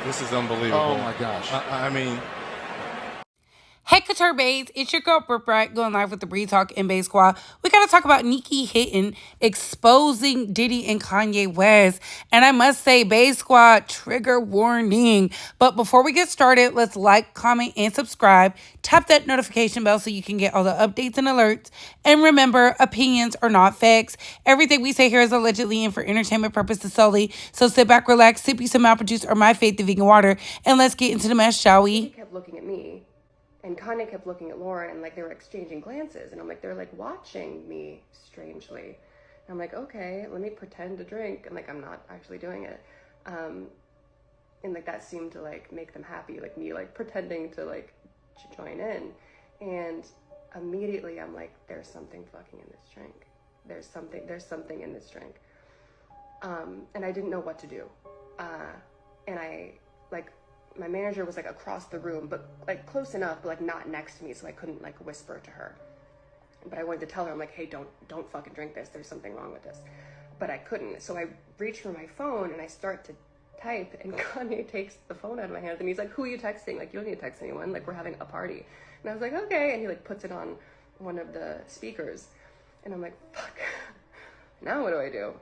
This is unbelievable. Oh my gosh. I mean... Hey Couture Babes, it's your girl Britt Bright going live with the Bree Talk and Bay Squad. We gotta talk about Niykee Heaton exposing Diddy and Kanye West. And I must say, Bay Squad, trigger warning. But before we get started, let's like, comment, and subscribe. Tap that notification bell so you can get all the updates and alerts. And remember, opinions are not facts. Everything we say here is allegedly and for entertainment purposes solely. So sit back, relax, sip you some apple juice or my faith, the vegan water, and let's get into the mess, shall we? He kept looking at me. And Kanye kept looking at Lauren, and like they were exchanging glances, and I'm like, they're like watching me strangely. And I'm like, okay, let me pretend to drink, and like I'm not actually doing it. And like that seemed to like make them happy, like me like pretending to like join in. And immediately I'm like, there's something fucking in this drink. There's something in this drink. And I didn't know what to do. And I like. My manager was like across the room, but like close enough, but like not next to me, so I couldn't like whisper to her. But I wanted to tell her, I'm like, hey, don't fucking drink this. There's something wrong with this. But I couldn't. So I reach for my phone and I start to type, and Kanye takes the phone out of my hands and he's like, who are you texting? Like, you don't need to text anyone. Like, we're having a party. And I was like, okay. And he like puts it on one of the speakers, and I'm like, fuck. Now what do I do?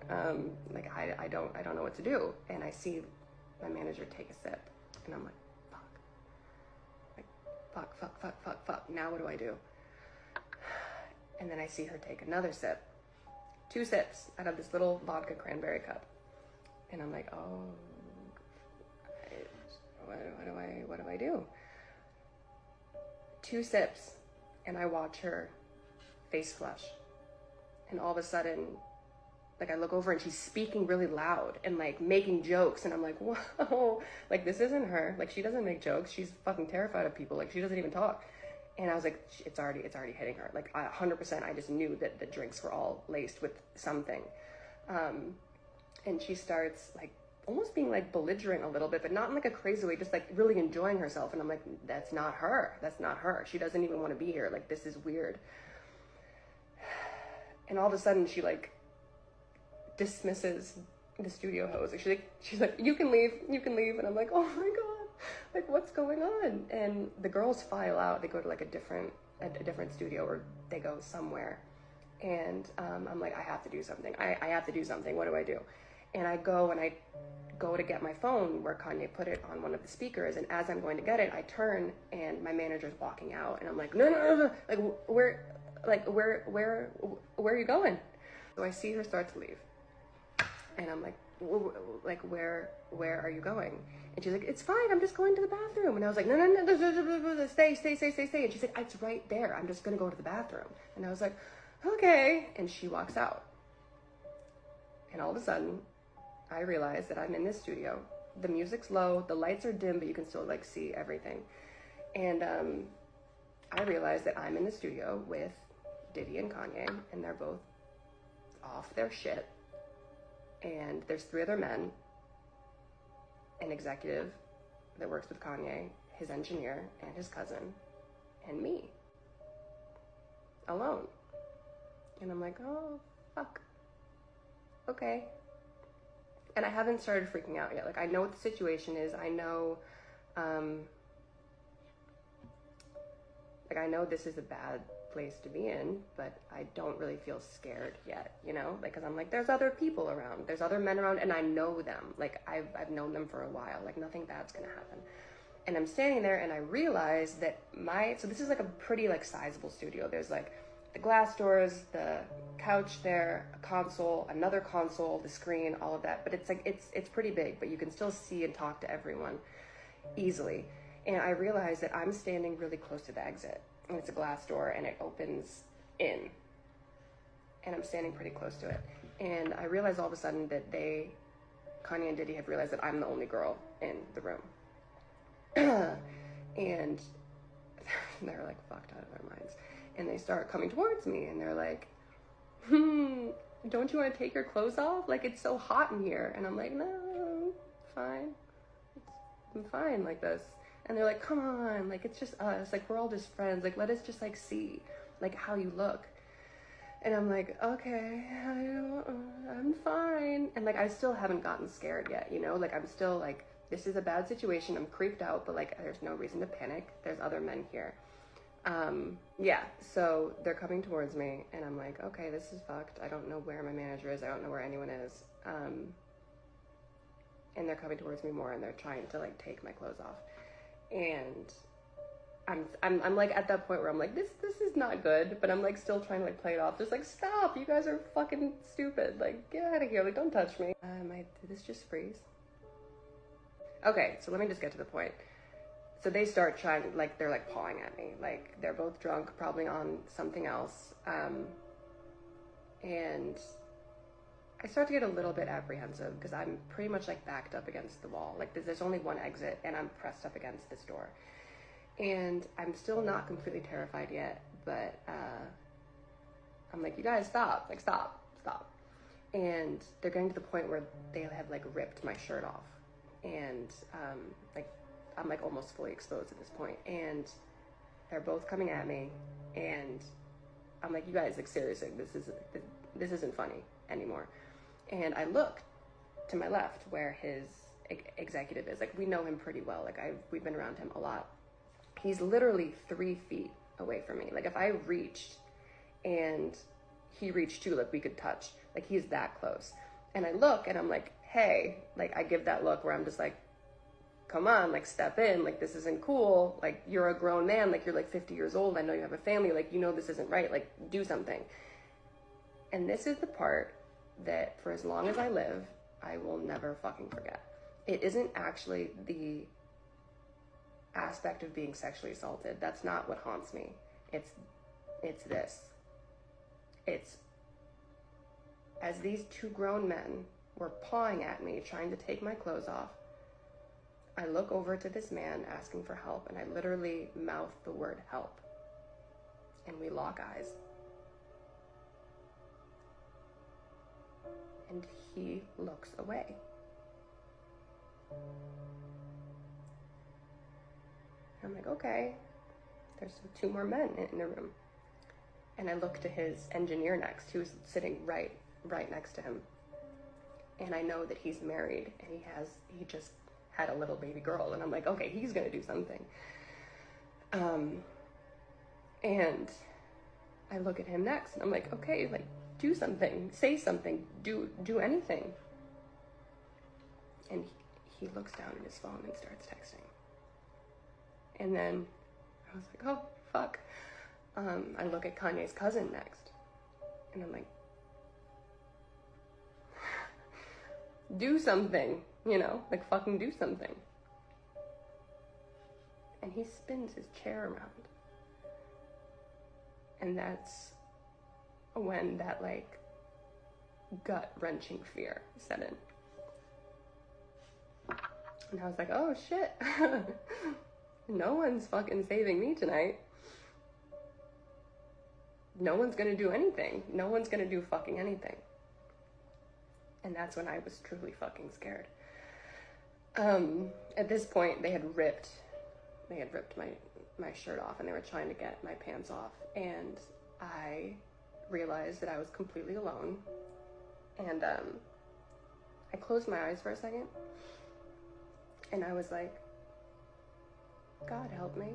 Like I don't know what to do. And I see my manager take a sip. And I'm like, fuck. Now what do I do? And then I see her take another sip. 2 sips out of this little vodka cranberry cup. And I'm like, oh, what do I do? 2 sips, and I watch her face flush. And all of a sudden, like I look over and she's speaking really loud and like making jokes, and I'm like, whoa, like this isn't her. Like she doesn't make jokes. She's fucking terrified of people. Like she doesn't even talk. And I was like, it's already hitting her. Like 100%, I just knew that the drinks were all laced with something. And she starts like almost being like belligerent a little bit, but not in like a crazy way, just like really enjoying herself. And I'm like, that's not her. That's not her. She doesn't even want to be here. Like this is weird. And all of a sudden she like dismisses the studio host. She's like, you can leave. And I'm like, oh my god, like what's going on? And the girls file out. They go to like a different studio, or they go somewhere. And I'm like, I have to do something. I have to do something. What do I do? And I go to get my phone where Kanye put it on one of the speakers. And as I'm going to get it, I turn and my manager's walking out. And I'm like, no. Like where are you going? So I see her start to leave. And I'm like, where are you going? And she's like, it's fine, I'm just going to the bathroom. And I was like, no, stay. And she's like, it's right there, I'm just gonna go to the bathroom. And I was like, okay. And she walks out. And all of a sudden, I realize that I'm in this studio. The music's low, the lights are dim, but you can still like see everything. And I realize that I'm in the studio with Diddy and Kanye, and they're both off their shit. And there's 3 other men, an executive that works with Kanye, his engineer, and his cousin, and me, alone. And I'm like, oh, fuck. Okay. And I haven't started freaking out yet. Like, I know what the situation is. I know, I know this is a bad place to be in, but I don't really feel scared yet, you know, like, because I'm like, there's other people around, there's other men around, and I know them, like I've known them for a while, like nothing bad's gonna happen. And I'm standing there and I realize that so this is like a pretty like sizable studio. There's like the glass doors, the couch there, a console, another console, the screen, all of that, but it's like it's pretty big, but you can still see and talk to everyone easily. And I realize that I'm standing really close to the exit. And it's a glass door and it opens in. And I'm standing pretty close to it. And I realize all of a sudden that Kanye and Diddy have realized that I'm the only girl in the room. And they're like fucked out of their minds. And they start coming towards me and they're like, don't you want to take your clothes off? Like it's so hot in here. And I'm like, no, fine. I'm fine like this. And they're like, come on, like, it's just us. Like, we're all just friends. Like, let us just, like, see, like, how you look. And I'm like, okay, I'm fine. And, like, I still haven't gotten scared yet, you know? Like, I'm still, like, this is a bad situation. I'm creeped out, but like, there's no reason to panic. There's other men here. Yeah, so they're coming towards me, and I'm like, okay, this is fucked. I don't know where my manager is. I don't know where anyone is. And they're coming towards me more, and they're trying to like take my clothes off. And I'm like at that point where I'm like, this is not good, but I'm like still trying to like play it off. Just like, stop, you guys are fucking stupid. Like, get out of here. Like, don't touch me. Did this just freeze? Okay, so let me just get to the point. So they start trying, like, they're like pawing at me. Like, they're both drunk, probably on something else. And I start to get a little bit apprehensive because I'm pretty much like backed up against the wall. Like, there's only one exit, and I'm pressed up against this door. And I'm still not completely terrified yet, but I'm like, you guys, stop. Like, stop. And they're getting to the point where they have like ripped my shirt off. And like, I'm like almost fully exposed at this point. And they're both coming at me. And I'm like, you guys, like, seriously, this isn't funny anymore. And I look to my left where his executive is. Like, we know him pretty well. Like, we've been around him a lot. He's literally 3 feet away from me. Like, if I reached and he reached too, like, we could touch. Like, he's that close. And I look and I'm like, hey, like, I give that look where I'm just like, come on, like, step in. Like, this isn't cool. Like, you're a grown man. Like, you're like 50 years old. I know you have a family. Like, you know this isn't right. Like, do something. And this is the part that for as long as I live, I will never fucking forget. It isn't actually the aspect of being sexually assaulted. That's not what haunts me. It's this. It's as these two grown men were pawing at me, trying to take my clothes off, I look over to this man asking for help, and I literally mouth the word help. And we lock eyes. And he looks away. I'm like, okay, there's 2 more men in the room. And I look to his engineer next, who's sitting right next to him. And I know that he's married, and he just had a little baby girl. And I'm like, okay, he's gonna do something. And I look at him next, and I'm like, okay, like, do something, say something, do anything. And he looks down at his phone and starts texting. And then I was like, oh, fuck. I look at Kanye's cousin next, and I'm like, do something, you know, like, fucking do something. And he spins his chair around. And that's when that, like, gut-wrenching fear set in. And I was like, oh, shit. No one's fucking saving me tonight. No one's gonna do anything. No one's gonna do fucking anything. And that's when I was truly fucking scared. At this point, they had ripped my shirt off, and they were trying to get my pants off. And I realized that I was completely alone. And I closed my eyes for a second. And I was like, God help me.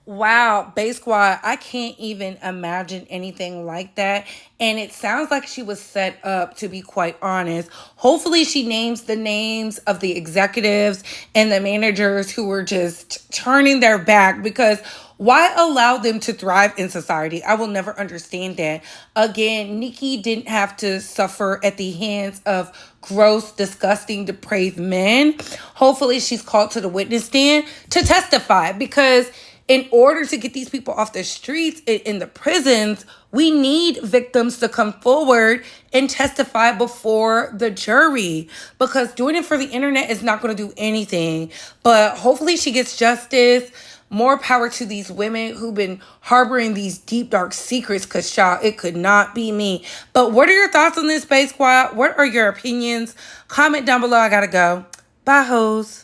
Wow, Bass Squad, I can't even imagine anything like that. And it sounds like she was set up, to be quite honest. Hopefully she names the names of the executives and the managers who were just turning their back, because why allow them to thrive in society? I will never understand that. Again, Niykee didn't have to suffer at the hands of gross, disgusting, depraved men. Hopefully she's called to the witness stand to testify, because in order to get these people off the streets, in the prisons, we need victims to come forward and testify before the jury, because doing it for the internet is not going to do anything. But hopefully she gets justice. More power to these women who've been harboring these deep, dark secrets, because, y'all, it could not be me. But what are your thoughts on this, Bass Squad? What are your opinions? Comment down below. I gotta go. Bye, hoes.